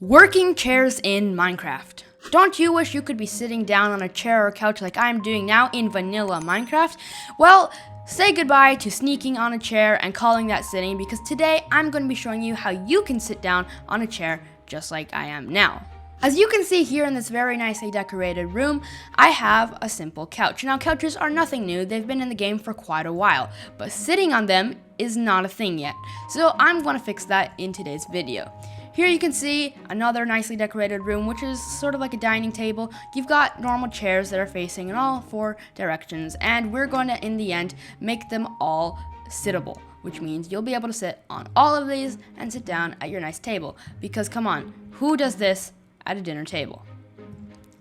Working chairs in Minecraft. Don't you wish you could be sitting down on a chair or couch like I'm doing now in vanilla Minecraft? Well, say goodbye to sneaking on a chair and calling that sitting, because today I'm going to be showing you how you can sit down on a chair just like I am now. As you can see here in this very nicely decorated room, I have a simple couch. Now, couches are nothing new. They've been in the game for quite a while, but sitting on them is not a thing yet. So I'm going to fix that in today's video. Here you can see another nicely decorated room, which is sort of like a dining table. You've got normal chairs that are facing in all four directions, and we're going to, in the end, make them all sittable, which means you'll be able to sit on all of these and sit down at your nice table. Because come on, who does this at a dinner table?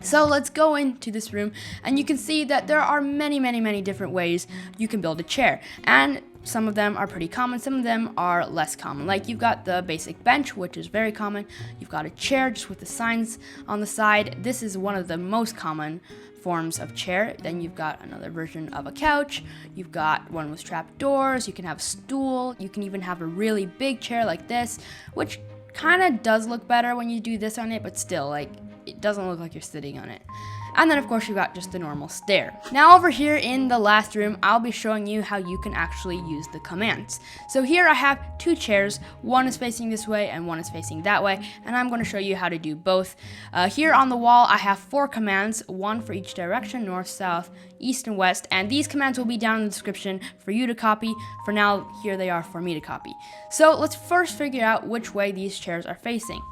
So let's go into this room, and you can see that there are many different ways you can build a chair. And some of them are pretty common, some of them are less common. Like, you've got the basic bench, which is very common. You've got a chair just with the signs on the side. This is one of the most common forms of chair. Then you've got another version of a couch. You've got one with trapdoors. You can have a stool. You can even have a really big chair like this, which kind of does look better when you do this on it, but still, like, it doesn't look like you're sitting on it. And then, of course, you've got just the normal stair. Now, over here in the last room, I'll be showing you how you can actually use the commands. So here I have two chairs. One is facing this way and one is facing that way, and I'm going to show you how to do both. Here on the wall, I have 4 commands, one for each direction: north, south, east, and west. And these commands will be down in the description for you to copy. For now, here they are for me to copy. So let's first figure out which way these chairs are facing.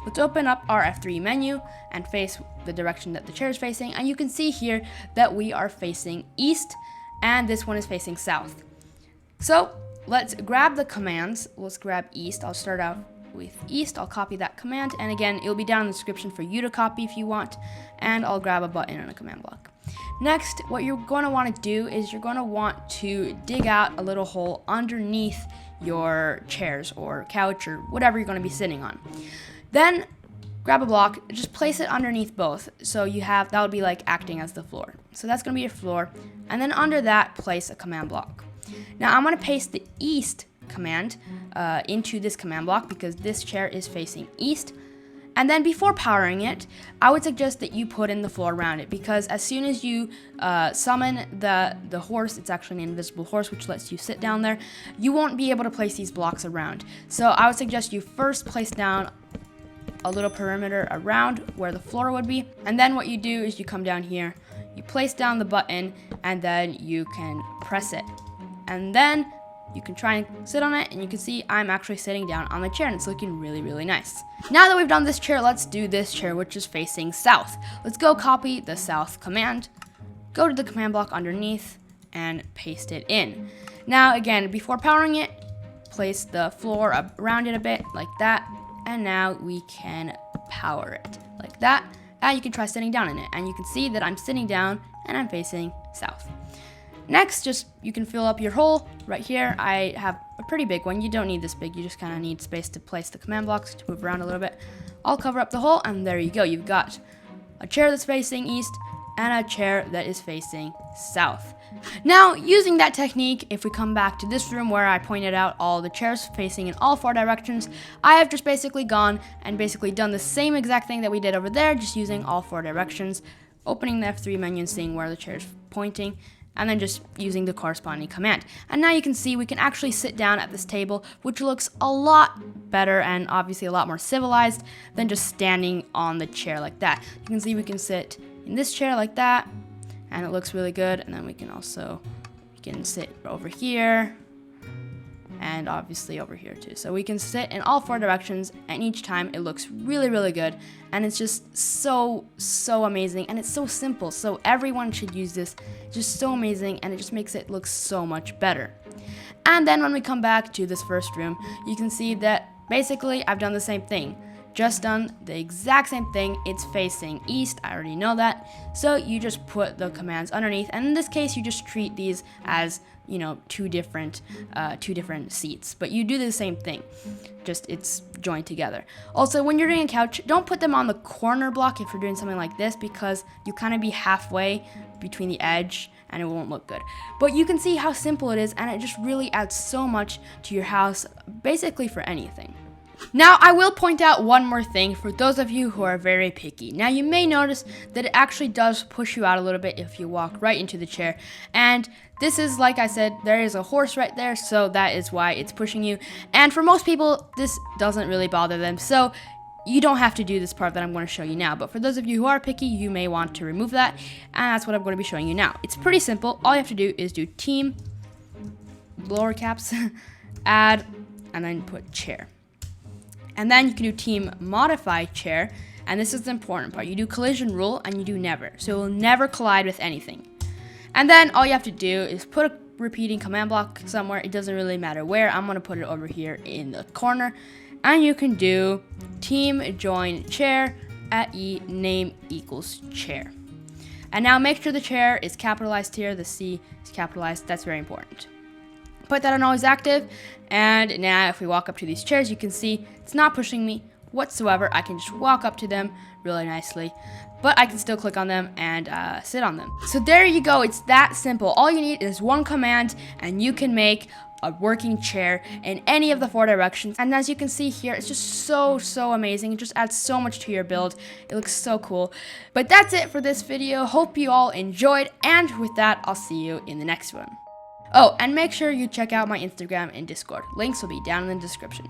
Let's open up our F3 menu and face the direction that the chair is facing, and you can see here that we are facing east, and this one is facing south. So let's grab the commands. Let's grab east. I'll start out with east. I'll copy that command, and again, it'll be down in the description for you to copy if you want, and I'll grab a button and a command block. Next, what you're going to want to do is you're going to want to dig out a little hole underneath your chairs or couch or whatever you're going to be sitting on. Then grab a block, just place it underneath both. So you have, that would be like acting as the floor. So that's going to be your floor. And then under that, place a command block. Now I'm going to paste the east command into this command block because this chair is facing east. And then before powering it, I would suggest that you put in the floor around it, because as soon as you summon the horse, it's actually an invisible horse which lets you sit down there, you won't be able to place these blocks around. So I would suggest you first place down a little perimeter around where the floor would be, and then what you do is you come down here, you place down the button, and then you can press it, and then you can try and sit on it, and you can see I'm actually sitting down on the chair, and it's looking really nice. Now that we've done this chair, let's do this chair, which is facing south. Let's go copy the south command, go to the command block underneath, and paste it in. Now again, before powering it, place the floor around it a bit like that, and now we can power it like that. And you can try sitting down in it, and you can see that I'm sitting down and I'm facing south. Next, just you can fill up your hole right here. I have a pretty big one. You don't need this big, you just kind of need space to place the command blocks to move around a little bit. I'll cover up the hole, and there you go. You've got a chair that's facing east and a chair that is facing south. Now, using that technique, if we come back to this room where I pointed out all the chairs facing in all 4 directions, I have just basically gone and done the same exact thing that we did over there, just using all 4 directions, opening the F3 menu and seeing where the chair is pointing, and then just using the corresponding command. And now you can see we can actually sit down at this table, which looks a lot better and obviously a lot more civilized than just standing on the chair like that. You can see we can sit in this chair like that, and it looks really good. And then we can sit over here, and obviously over here too. So we can sit in all 4 directions, and each time it looks really good, and it's just so amazing, and it's so simple. So everyone should use this. It's just so amazing, and it just makes it look so much better. And then when we come back to this first room, you can see that basically I've done the same thing. Just done the exact same thing. It's facing east, I already know that. So you just put the commands underneath, and in this case you just treat these as, you know, two different seats, but you do the same thing, just it's joined together. Also, when you're doing a couch, don't put them on the corner block if you're doing something like this, because you kind of be halfway between the edge and it won't look good. But you can see how simple it is, and it just really adds so much to your house, basically for anything. Now, I will point out one more thing for those of you who are very picky. Now, you may notice that it actually does push you out a little bit if you walk right into the chair. And this is, like I said, there is a horse right there, so that is why it's pushing you. And for most people, this doesn't really bother them, so you don't have to do this part that I'm going to show you now. But for those of you who are picky, you may want to remove that, and that's what I'm going to be showing you now. It's pretty simple. All you have to do is do team, lower caps, add, and then put chair. And then you can do team modify chair, and this is the important part. You do collision rule and you do never, so it will never collide with anything. And then all you have to do is put a repeating command block somewhere. It doesn't really matter where. I'm going to put it over here in the corner, and you can do team join chair at e name equals chair. And now make sure the chair is capitalized here. The C is capitalized. That's very important. Put that on always active, and now if we walk up to these chairs, you can see it's not pushing me whatsoever. I can just walk up to them really nicely, but I can still click on them and sit on them. So there you go. It's that simple. All you need is one command, and you can make a working chair in any of the 4 directions. And as you can see here, it's just so amazing. It just adds so much to your build. It looks so cool. But that's it for this video. Hope you all enjoyed, and with that, I'll see you in the next one. Oh, and make sure you check out my Instagram and Discord. Links will be down in the description.